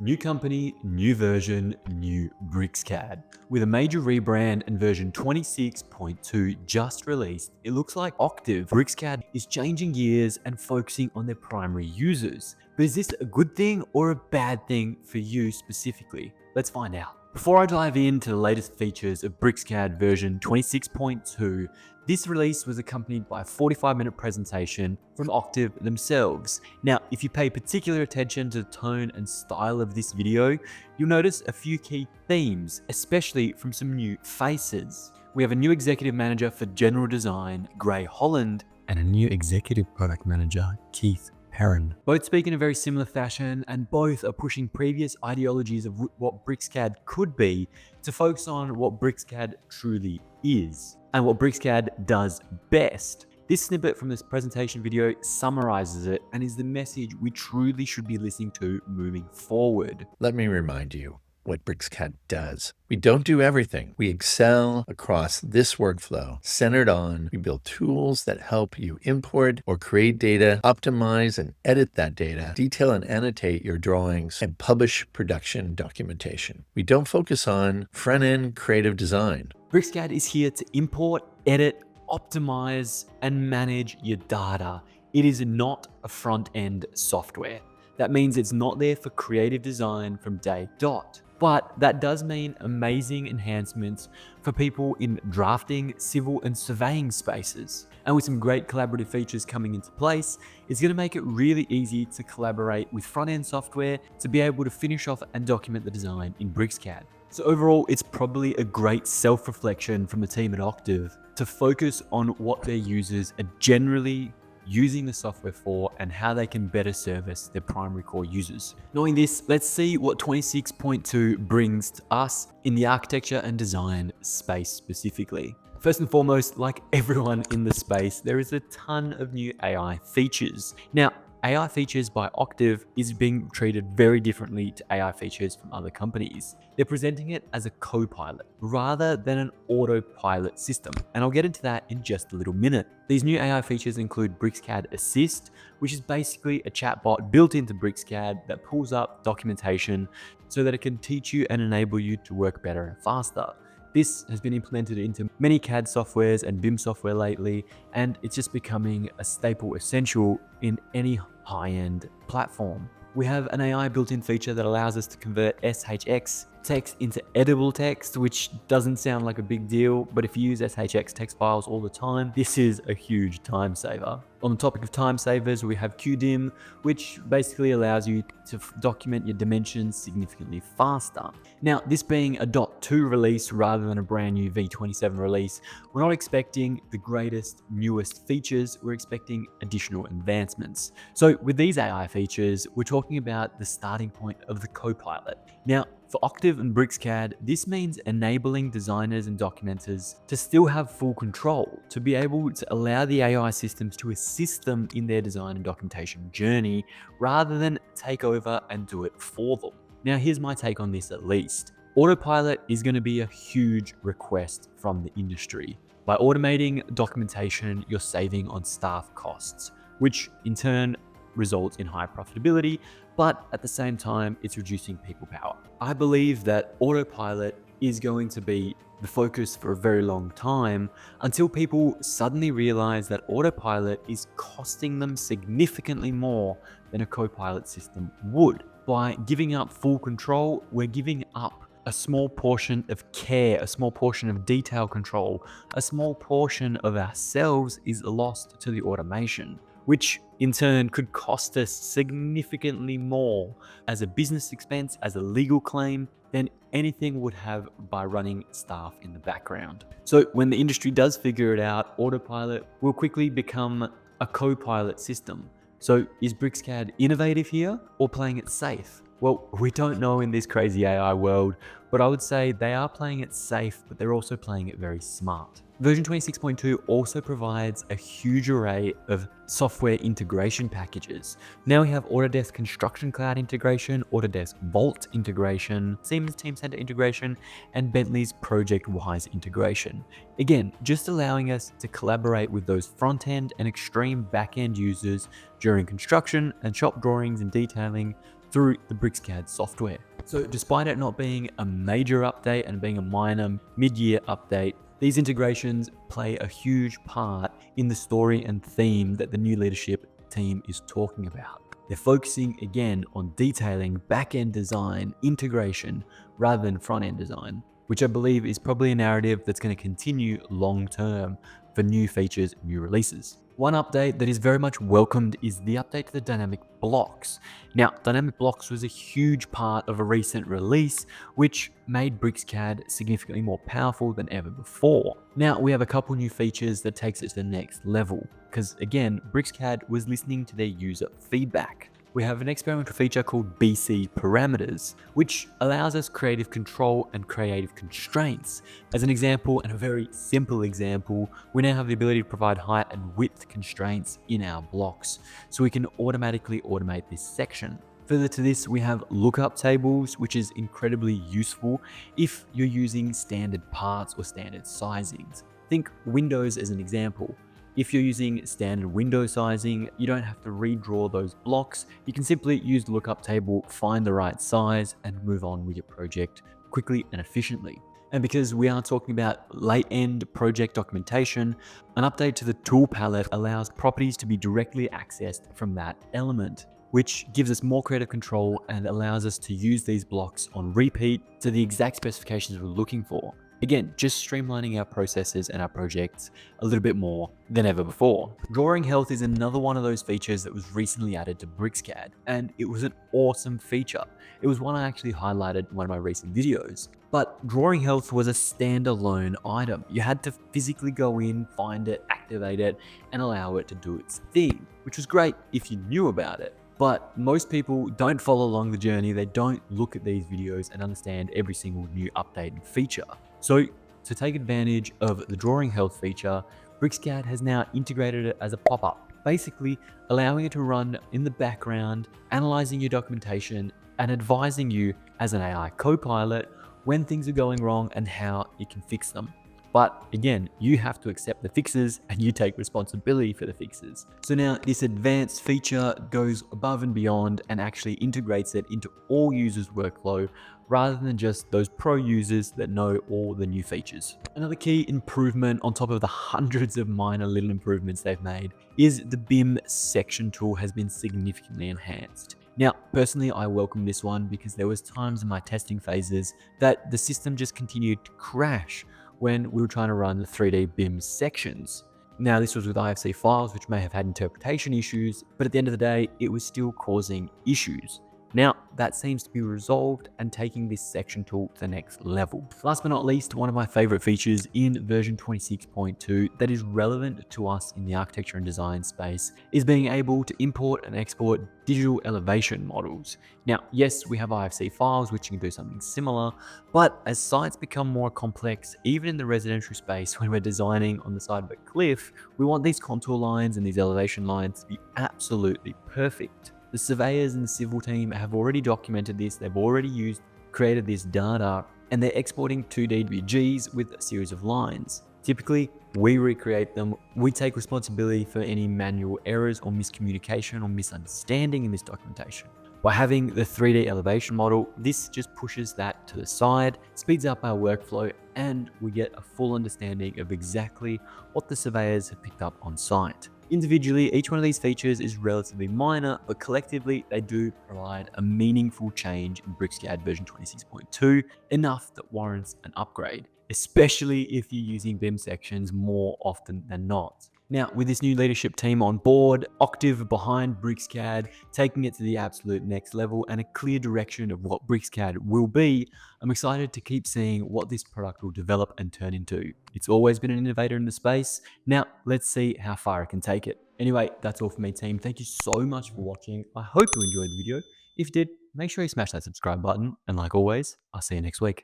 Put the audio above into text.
New company, new version, new Bricscad. With a major rebrand and version 26.2 just released, it looks like Octave Bricscad is changing gears and focusing on their primary users. But is this a good thing or a bad thing for you specifically? Let's find out. Before I dive into the latest features of Bricscad version 26.2, this release was accompanied by a 45-minute presentation from Octave themselves. Now, if you pay particular attention to the tone and style of this video, you'll notice a few key themes, especially from some new faces. We have a new executive manager for general design, Gray Holland, and a new executive product manager, Keith Perrin. Both speak in a very similar fashion, and both are pushing previous ideologies of what Bricscad could be to focus on what Bricscad truly is and what Bricscad does best. This snippet from this presentation video summarizes it and is the message we truly should be listening to moving forward. Let me remind you what Bricscad does. We don't do everything. We excel across this workflow centered on we build tools that help you import or create data, optimize and edit that data, detail and annotate your drawings, and publish production documentation. We don't focus on front-end creative design. Bricscad is here to import, edit, optimize, and manage your data. It is not a front-end software. That means it's not there for creative design from day dot. But that does mean amazing enhancements for people in drafting, civil, and surveying spaces. And with some great collaborative features coming into place, it's going to make it really easy to collaborate with front-end software to be able to finish off and document the design in Bricscad. So overall, it's probably a great self-reflection from the team at Octave to focus on what their users are generally using the software for and how they can better service their primary core users. Knowing this, let's see what 26.2 brings to us in the architecture and design space specifically. First and foremost, like everyone in the space, there is a ton of new AI features. Now, AI features by Octave is being treated very differently to AI features from other companies. They're presenting it as a copilot rather than an autopilot system, and I'll get into that in just a little minute. These new AI features include Bricscad Assist, which is basically a chatbot built into Bricscad that pulls up documentation so that it can teach you and enable you to work better and faster. This has been implemented into many CAD softwares and BIM software lately, and it's just becoming a staple essential in any high-end platform. We have an AI built-in feature that allows us to convert SHX text into editable text, which doesn't sound like a big deal, but if you use SHX text files all the time, this is a huge time saver. On the topic of time savers, we have QDIM, which basically allows you to document your dimensions significantly faster. Now, this being a .2 release rather than a brand new V27 release, we're not expecting the greatest, newest features, we're expecting additional advancements. So with these AI features, we're talking about the starting point of the copilot. Now, for Octave and Bricscad, this means enabling designers and documenters to still have full control, to be able to allow the AI systems to assist them in their design and documentation journey, rather than take over and do it for them. Now, here's my take on this at least. Autopilot is going to be a huge request from the industry. By automating documentation, you're saving on staff costs, which in turn results in high profitability, but at the same time, it's reducing people power. I believe that autopilot is going to be the focus for a very long time until people suddenly realize that autopilot is costing them significantly more than a copilot system would. By giving up full control, we're giving up a small portion of care, a small portion of detail control, a small portion of ourselves is lost to the automation, which in turn could cost us significantly more as a business expense, as a legal claim, than anything would have by running staff in the background. So when the industry does figure it out, autopilot will quickly become a co-pilot system. So is Bricscad innovative here or playing it safe? Well, we don't know in this crazy AI world, but I would say they are playing it safe, but they're also playing it very smart. Version 26.2 also provides a huge array of software integration packages. Now we have Autodesk Construction Cloud integration, Autodesk Vault integration, Siemens Teamcenter integration, and Bentley's ProjectWise integration. Again, just allowing us to collaborate with those front-end and extreme back-end users during construction and shop drawings and detailing through the Bricscad software. So despite it not being a major update and being a minor mid-year update, these integrations play a huge part in the story and theme that the new leadership team is talking about. They're focusing again on detailing back-end design integration rather than front-end design, which I believe is probably a narrative that's going to continue long-term for new features and new releases. One update that is very much welcomed is the update to the dynamic blocks. Now, dynamic blocks was a huge part of a recent release, which made Bricscad significantly more powerful than ever before. Now, we have a couple new features that takes it to the next level, because again, Bricscad was listening to their user feedback. We have an experimental feature called BC parameters, which allows us creative control and creative constraints. As an example, and a very simple example, we now have the ability to provide height and width constraints in our blocks, so we can automatically automate this section. Further to this, we have lookup tables, which is incredibly useful if you're using standard parts or standard sizings. Think windows as an example. If you're using standard window sizing, you don't have to redraw those blocks. You can simply use the lookup table, find the right size, and move on with your project quickly and efficiently. And because we are talking about late-end project documentation, an update to the tool palette allows properties to be directly accessed from that element, which gives us more creative control and allows us to use these blocks on repeat to the exact specifications we're looking for. Again, just streamlining our processes and our projects a little bit more than ever before. Drawing health is another one of those features that was recently added to Bricscad, and it was an awesome feature. It was one I actually highlighted in one of my recent videos. But drawing health was a standalone item. You had to physically go in, find it, activate it, and allow it to do its thing, which was great if you knew about it. But most people don't follow along the journey. They don't look at these videos and understand every single new update and feature. So to take advantage of the drawing health feature, Bricscad has now integrated it as a pop-up, basically allowing it to run in the background, analyzing your documentation, and advising you as an AI copilot when things are going wrong and how you can fix them. But again, you have to accept the fixes and you take responsibility for the fixes. So now this advanced feature goes above and beyond and actually integrates it into all users' workflow rather than just those pro users that know all the new features. Another key improvement on top of the hundreds of minor little improvements they've made is the BIM Section tool has been significantly enhanced. Now, personally, I welcome this one because there was times in my testing phases that the system just continued to crash when we were trying to run the 3D BIM sections. Now, this was with IFC files, which may have had interpretation issues, but at the end of the day, it was still causing issues. Now, that seems to be resolved and taking this section tool to the next level. Last but not least, one of my favorite features in version 26.2 that is relevant to us in the architecture and design space is being able to import and export digital elevation models. Now, yes, we have IFC files, which can do something similar, but as sites become more complex, even in the residential space, when we're designing on the side of a cliff, we want these contour lines and these elevation lines to be absolutely perfect. The surveyors and the civil team have already documented this, they've already created this data, and they're exporting 2D WGs with a series of lines. Typically, we recreate them, we take responsibility for any manual errors or miscommunication or misunderstanding in this documentation. By having the 3D elevation model, this just pushes that to the side, speeds up our workflow, and we get a full understanding of exactly what the surveyors have picked up on site. Individually, each one of these features is relatively minor, but collectively they do provide a meaningful change in Bricscad version 26.2, enough that warrants an upgrade, especially if you're using BIM sections more often than not. Now, with this new leadership team on board, Octave behind Bricscad, taking it to the absolute next level and a clear direction of what Bricscad will be, I'm excited to keep seeing what this product will develop and turn into. It's always been an innovator in the space. Now, let's see how far it can take it. Anyway, that's all for me, team. Thank you so much for watching. I hope you enjoyed the video. If you did, make sure you smash that subscribe button. And like always, I'll see you next week.